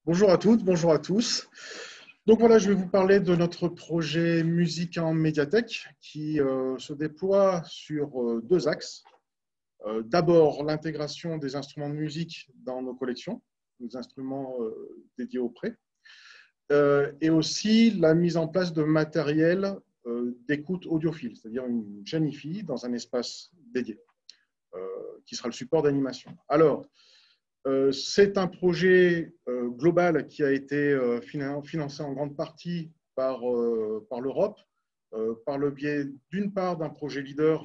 Bonjour à toutes, bonjour à tous. Donc voilà, je vais vous parler de notre projet Musique en médiathèque qui se déploie sur deux axes. D'abord, l'intégration des instruments de musique dans nos collections, nos instruments dédiés au prêt, et aussi la mise en place de matériel d'écoute audiophile, c'est-à-dire une chaîne hi-fi dans un espace dédié, euh, qui sera le support d'animation. Alors, c'est un projet global qui a été financé en grande partie par l'Europe, par le biais d'une part d'un projet leader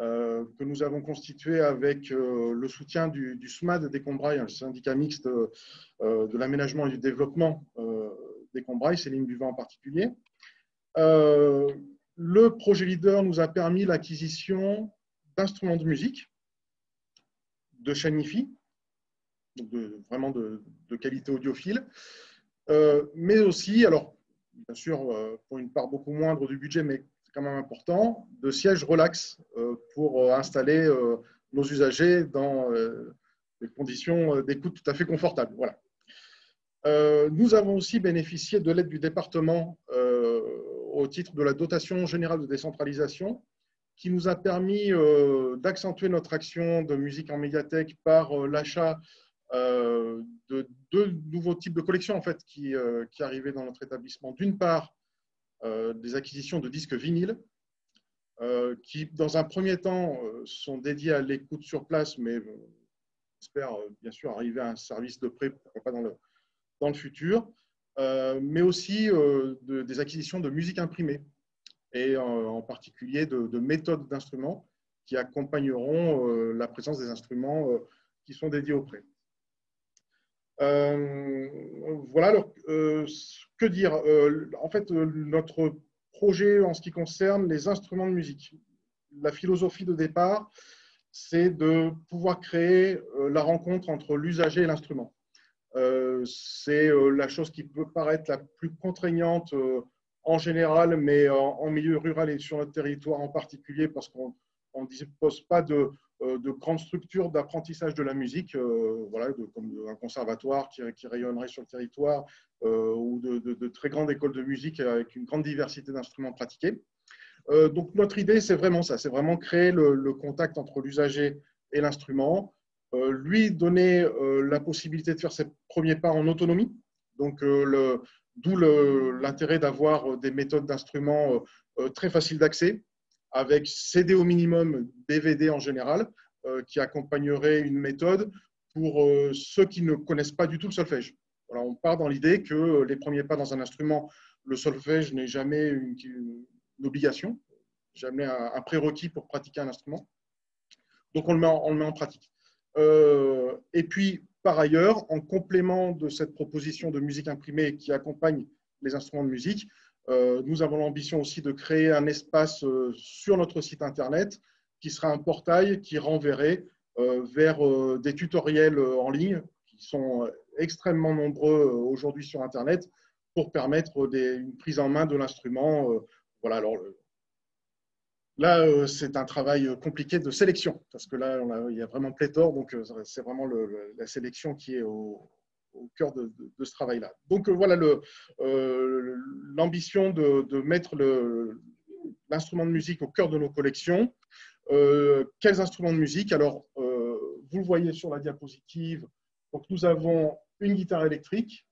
que nous avons constitué avec le soutien du SMAD des Combrailles, le syndicat mixte de l'aménagement et du développement des Combrailles, Céline Duvin en particulier. Le projet leader nous a permis l'acquisition d'instruments de musique, de chaînes hi-fi, vraiment de qualité audiophile, mais aussi, alors bien sûr pour une part beaucoup moindre du budget, mais c'est quand même important, de sièges relax pour installer nos usagers dans des conditions d'écoute tout à fait confortables. Voilà. Nous avons aussi bénéficié de l'aide du département au titre de la dotation générale de décentralisation, qui nous a permis d'accentuer notre action de musique en médiathèque par l'achat de deux nouveaux types de collections en fait, qui arrivaient dans notre établissement. D'une part, des acquisitions de disques vinyles, qui, dans un premier temps, sont dédiés à l'écoute sur place, mais j'espère bien sûr arriver à un service de prêt, pourquoi pas dans le futur, mais aussi des acquisitions de musique imprimée, et en particulier de méthodes d'instruments qui accompagneront la présence des instruments qui sont dédiés au prêt. Voilà, alors, que dire en fait, notre projet en ce qui concerne les instruments de musique, la philosophie de départ, c'est de pouvoir créer la rencontre entre l'usager et l'instrument. C'est la chose qui peut paraître la plus contraignante en général, mais en milieu rural et sur notre territoire en particulier, parce qu'on ne dispose pas de grandes structures d'apprentissage de la musique, voilà, comme un conservatoire qui rayonnerait sur le territoire, ou de très grandes écoles de musique avec une grande diversité d'instruments pratiqués. Donc notre idée, c'est vraiment ça, c'est vraiment créer le contact entre l'usager et l'instrument, lui donner la possibilité de faire ses premiers pas en autonomie, donc d'où l'intérêt d'avoir des méthodes d'instruments très faciles d'accès, avec CD au minimum, DVD en général, qui accompagnerait une méthode pour ceux qui ne connaissent pas du tout le solfège. Voilà, on part dans l'idée que les premiers pas dans un instrument, le solfège n'est jamais une obligation, jamais un prérequis pour pratiquer un instrument. Donc on le met en pratique. Et puis, par ailleurs, en complément de cette proposition de musique imprimée qui accompagne les instruments de musique, nous avons l'ambition aussi de créer un espace sur notre site internet qui sera un portail qui renverrait vers des tutoriels en ligne qui sont extrêmement nombreux aujourd'hui sur internet pour permettre une prise en main de l'instrument. Voilà, alors là, c'est un travail compliqué de sélection, parce que là, il y a vraiment pléthore, donc c'est vraiment la sélection qui est au cœur de ce travail-là. Donc voilà l'ambition de mettre l'instrument de musique au cœur de nos collections. Quels instruments de musique? Alors, vous le voyez sur la diapositive, donc nous avons une guitare électrique,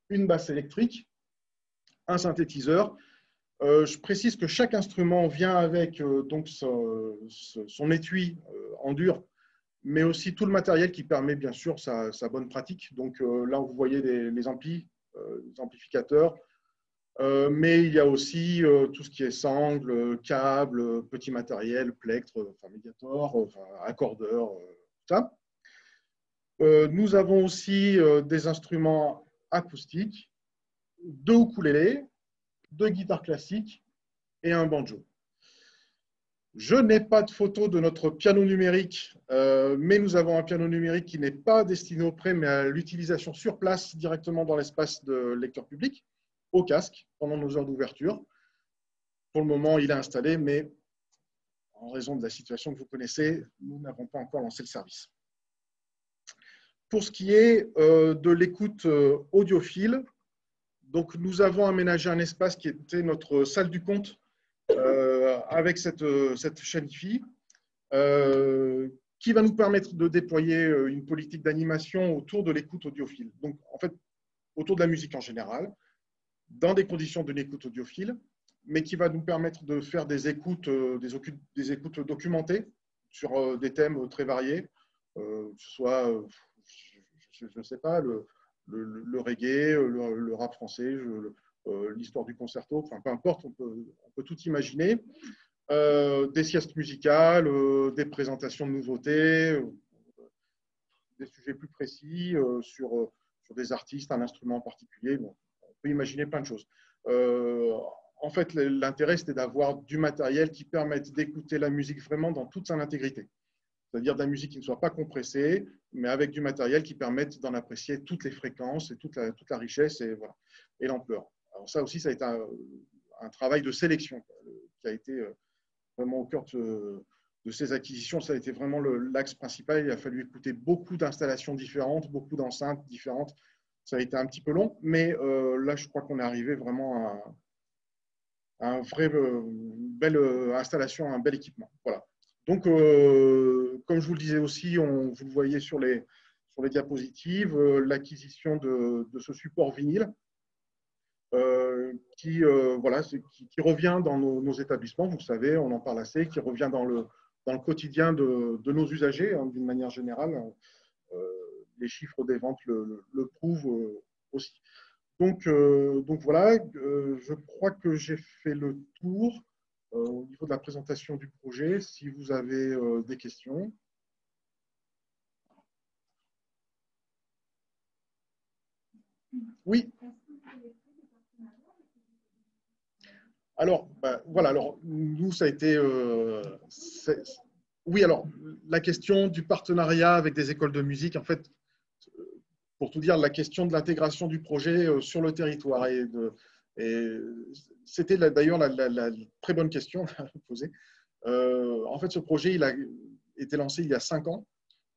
une basse électrique, un synthétiseur. Je précise que chaque instrument vient avec donc son étui en dur, mais aussi tout le matériel qui permet bien sûr sa bonne pratique. Donc là, vous voyez les amplis, les amplificateurs, mais il y a aussi tout ce qui est sangle, câble, petit matériel, plectre, enfin médiator, enfin, accordeur, tout ça. Nous avons aussi des instruments acoustiques, deux ukulélés, deux guitares classiques et un banjo. Je n'ai pas de photo de notre piano numérique, mais nous avons un piano numérique qui n'est pas destiné au prêt, mais à l'utilisation sur place directement dans l'espace de lecteur public, au casque, pendant nos heures d'ouverture. Pour le moment, il est installé, mais en raison de la situation que vous connaissez, nous n'avons pas encore lancé le service. Pour ce qui est de l'écoute audiophile, donc nous avons aménagé un espace qui était notre salle du compte avec cette chaîne IFI qui va nous permettre de déployer une politique d'animation autour de l'écoute audiophile. Donc, en fait, autour de la musique en général, dans des conditions de l'écoute audiophile, mais qui va nous permettre de faire des écoutes documentées sur des thèmes très variés, que ce soit, je ne sais pas, le reggae, le rap français, l'histoire du concerto, enfin peu importe, on peut tout imaginer. Des siestes musicales, des présentations de nouveautés, des sujets plus précis sur des artistes, un instrument en particulier. Bon, on peut imaginer plein de choses. En fait, l'intérêt, c'était d'avoir du matériel qui permette d'écouter la musique vraiment dans toute son intégrité. C'est-à-dire de la musique qui ne soit pas compressée, mais avec du matériel qui permette d'en apprécier toutes les fréquences et toute la richesse et, voilà, et l'ampleur. Alors ça aussi, ça a été un travail de sélection qui a été vraiment au cœur de ces acquisitions. Ça a été vraiment l'axe principal. Il a fallu écouter beaucoup d'installations différentes, beaucoup d'enceintes différentes. Ça a été un petit peu long, mais là, je crois qu'on est arrivé vraiment à une vraie belle installation, un bel équipement. Voilà. Donc, comme je vous le disais aussi, vous le voyez sur les diapositives, l'acquisition de ce support vinyle qui revient dans nos établissements, vous le savez, on en parle assez, qui revient dans le quotidien de nos usagers, hein, d'une manière générale. Les chiffres des ventes le prouvent aussi. Donc voilà, je crois que j'ai fait le tour au niveau de la présentation du projet. Si vous avez des questions. Oui. Alors, voilà, alors nous, ça a été. Oui, alors, la question du partenariat avec des écoles de musique, en fait, pour tout dire, la question de l'intégration du projet sur le territoire. Et c'était d'ailleurs la très bonne question à poser. En fait, ce projet, il a été lancé il y a 5 ans.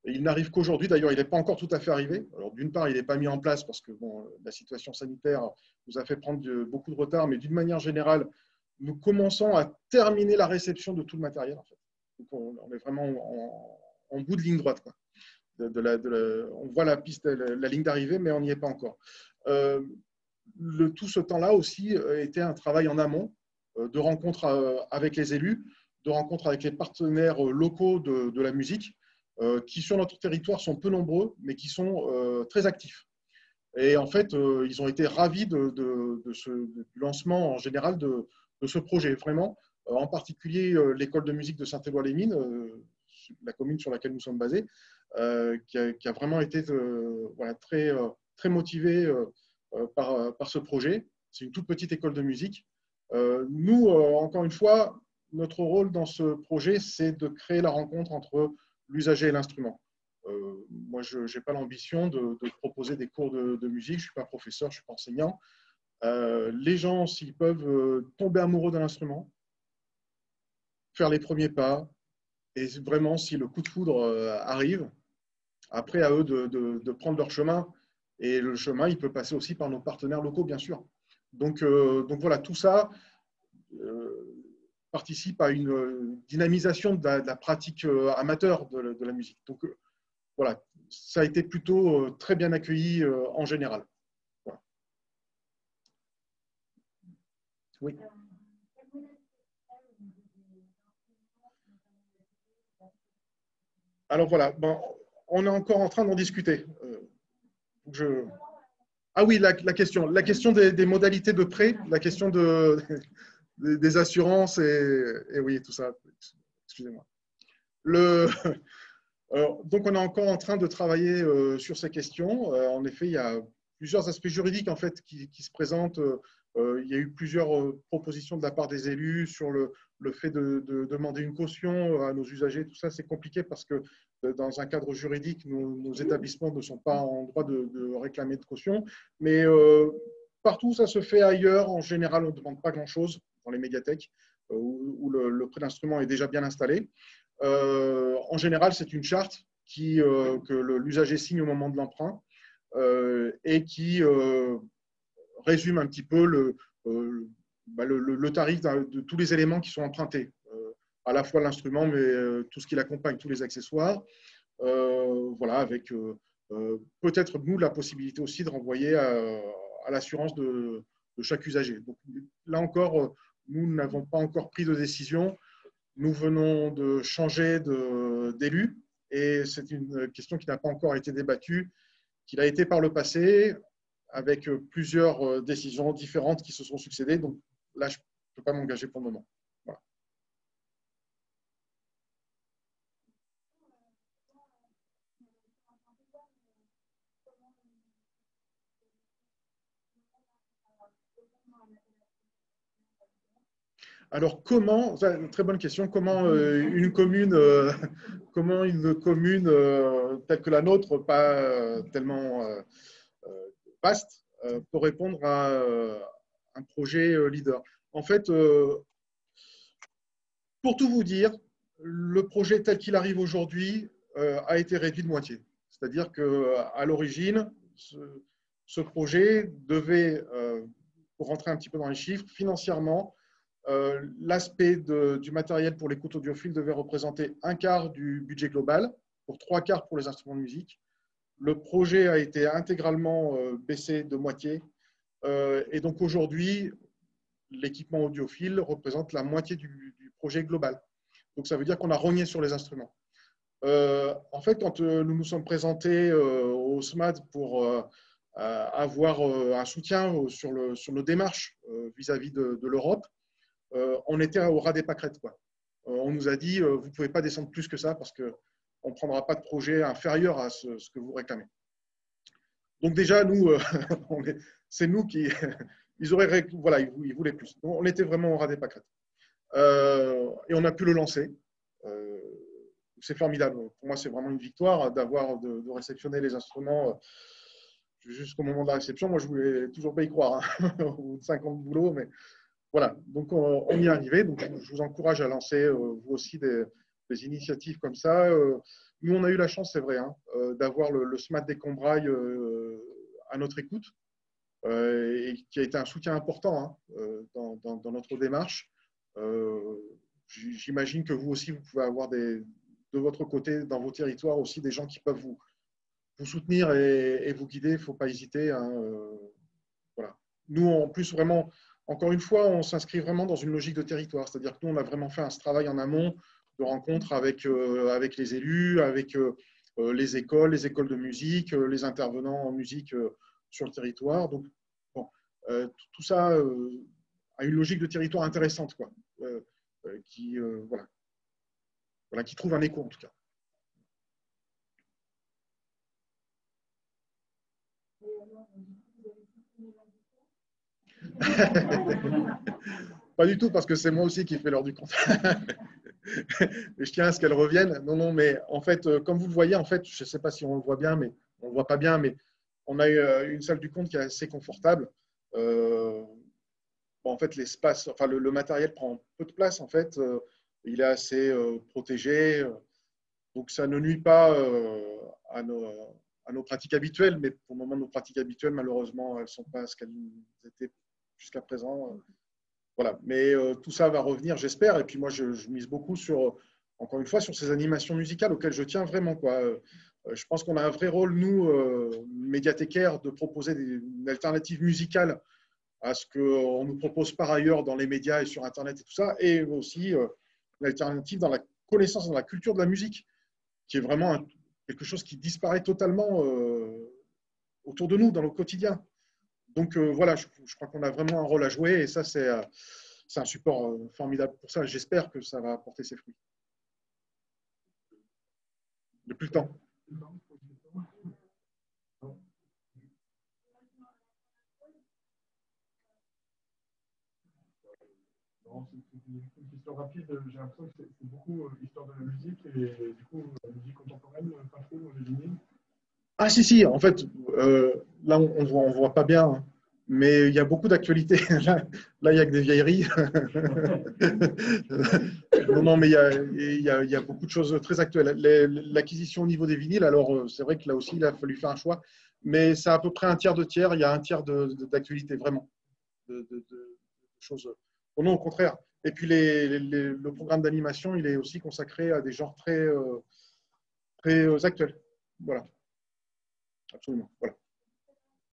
Et il n'arrive qu'aujourd'hui. D'ailleurs, il n'est pas encore tout à fait arrivé. Alors, d'une part, il n'est pas mis en place parce que bon, la situation sanitaire nous a fait prendre beaucoup de retard. Mais d'une manière générale, nous commençons à terminer la réception de tout le matériel. En fait. Donc, on est vraiment en bout de ligne droite, quoi. On voit la piste, la ligne d'arrivée, mais on n'y est pas encore. Tout ce temps-là aussi était un travail en amont de rencontres avec les élus, de rencontres avec les partenaires locaux de la musique, qui sur notre territoire sont peu nombreux, mais qui sont très actifs. Et en fait, ils ont été ravis du lancement en général de ce projet. Vraiment, en particulier l'école de musique de Saint-Éloi-les-Mines, la commune sur laquelle nous sommes basés, qui a vraiment été voilà, très motivée par ce projet. C'est une toute petite école de musique. Nous, encore une fois, notre rôle dans ce projet, c'est de créer la rencontre entre l'usager et l'instrument. Moi, je n'ai pas l'ambition de proposer des cours de musique. Je ne suis pas professeur, je ne suis pas enseignant. Les gens, s'ils peuvent tomber amoureux de l'instrument, faire les premiers pas, et vraiment, si le coup de foudre arrive, après, à eux de prendre leur chemin. Et le chemin, il peut passer aussi par nos partenaires locaux, bien sûr. Donc voilà, tout ça participe à une dynamisation de la pratique amateur de la musique. Donc voilà, ça a été plutôt très bien accueilli en général. Voilà. Oui. Alors voilà, on est encore en train d'en discuter. Ah oui, la question des modalités de prêt, la question des assurances et oui, tout ça. Excusez-moi. Donc, on est encore en train de travailler sur ces questions. En effet, il y a plusieurs aspects juridiques en fait, qui se présentent. Il y a eu plusieurs propositions de la part des élus sur le fait de demander une caution à nos usagers. Tout ça, c'est compliqué parce que dans un cadre juridique, nos établissements ne sont pas en droit de réclamer de caution. Mais partout où ça se fait ailleurs, en général, on ne demande pas grand-chose dans les médiathèques où le prêt d'instrument est déjà bien installé. En général, c'est une charte que l'usager signe au moment de l'emprunt et qui résume un petit peu le tarif de tous les éléments qui sont empruntés, à la fois l'instrument, mais tout ce qui l'accompagne, tous les accessoires. Voilà, avec peut-être nous la possibilité aussi de renvoyer à l'assurance de chaque usager. Donc, là encore, nous n'avons pas encore pris de décision. Nous venons de changer d'élu et c'est une question qui n'a pas encore été débattue, qu'il a été par le passé avec plusieurs décisions différentes qui se sont succédées. Donc là, je ne peux pas m'engager pour le moment. Voilà. Alors, comment, très bonne question, comment une commune, telle que la nôtre, pas tellement vaste, peut répondre à un projet leader? En fait, pour tout vous dire, le projet tel qu'il arrive aujourd'hui a été réduit de moitié. C'est-à-dire qu'à l'origine, ce projet devait, pour rentrer un petit peu dans les chiffres, financièrement, l'aspect du matériel pour l'écoute audiophile devait représenter un quart du budget global, pour trois quarts pour les instruments de musique. Le projet a été intégralement baissé de moitié. Et donc aujourd'hui, l'équipement audiophile représente la moitié du projet global. Donc ça veut dire qu'on a rogné sur les instruments. En fait, quand nous nous sommes présentés au SMAD pour avoir un soutien sur nos démarches vis-à-vis de l'Europe, on était au ras des pâquerettes, quoi. On nous a dit, vous ne pouvez pas descendre plus que ça parce qu'on ne prendra pas de projet inférieur à ce que vous réclamez. Donc déjà, nous, c'est nous qui… voilà, ils voulaient plus. Donc, on était vraiment au ras des pâquerettes. Et on a pu le lancer. C'est formidable. Pour moi, c'est vraiment une victoire de réceptionner les instruments jusqu'au moment de la réception. Moi, je voulais toujours pas y croire, hein, au bout de 5 ans de boulot, mais voilà. Donc, on y est arrivé. Donc, je vous encourage à lancer, vous aussi, des initiatives comme ça. Nous, on a eu la chance, c'est vrai, hein, d'avoir le SMAD des Combrailles à notre écoute, et qui a été un soutien important, hein, dans notre démarche. J'imagine que vous aussi, vous pouvez avoir de votre côté, dans vos territoires aussi, des gens qui peuvent vous soutenir et vous guider. Il ne faut pas hésiter, hein, voilà. Nous, en plus, vraiment, encore une fois, on s'inscrit vraiment dans une logique de territoire. C'est-à-dire que nous, on a vraiment fait un travail en amont de rencontres avec les élus, avec les écoles de musique, les intervenants en musique sur le territoire. Donc, bon, tout ça a une logique de territoire intéressante, quoi, voilà, qui trouve un écho en tout cas. Pas du tout, parce que c'est moi aussi qui fais l'heure du compte. Et je tiens à ce qu'elle revienne. Non, non, mais en fait, comme vous le voyez, en fait, je ne sais pas si on le voit bien, mais on ne le voit pas bien, mais on a une salle du compte qui est assez confortable. Bon, en fait, l'espace, enfin, le matériel prend peu de place, en fait. Il est assez protégé. Donc, ça ne nuit pas à nos pratiques habituelles, mais pour le moment, nos pratiques habituelles, malheureusement, elles ne sont pas ce qu'elles étaient jusqu'à présent. Voilà. Mais tout ça va revenir, j'espère. Et puis moi, je mise beaucoup encore une fois, sur ces animations musicales auxquelles je tiens vraiment, quoi. Je pense qu'on a un vrai rôle, nous, médiathécaires, de proposer une alternative musicale à ce qu'on nous propose par ailleurs dans les médias et sur Internet et tout ça, et aussi une alternative dans la connaissance, dans la culture de la musique, qui est vraiment quelque chose qui disparaît totalement autour de nous, dans le quotidien. Donc voilà, je crois qu'on a vraiment un rôle à jouer, et ça, c'est un support formidable pour ça. J'espère que ça va porter ses fruits. Depuis le temps. C'est une question rapide. J'ai l'impression que c'est beaucoup histoire de la musique et du coup, la musique contemporaine, pas trop les vinyles. Ah si, si, en fait, là, on voit pas bien, hein. Mais il y a beaucoup d'actualités. Là, il n'y a que des vieilleries. Non, non, mais il y a beaucoup de choses très actuelles. L'acquisition au niveau des vinyles, alors c'est vrai que là aussi, il a fallu faire un choix. Mais c'est à peu près un tiers de tiers. Il y a un tiers d'actualité, vraiment. De choses. Oh non, au contraire. Et puis le programme d'animation, il est aussi consacré à des genres très, très actuels. Voilà, absolument. Voilà.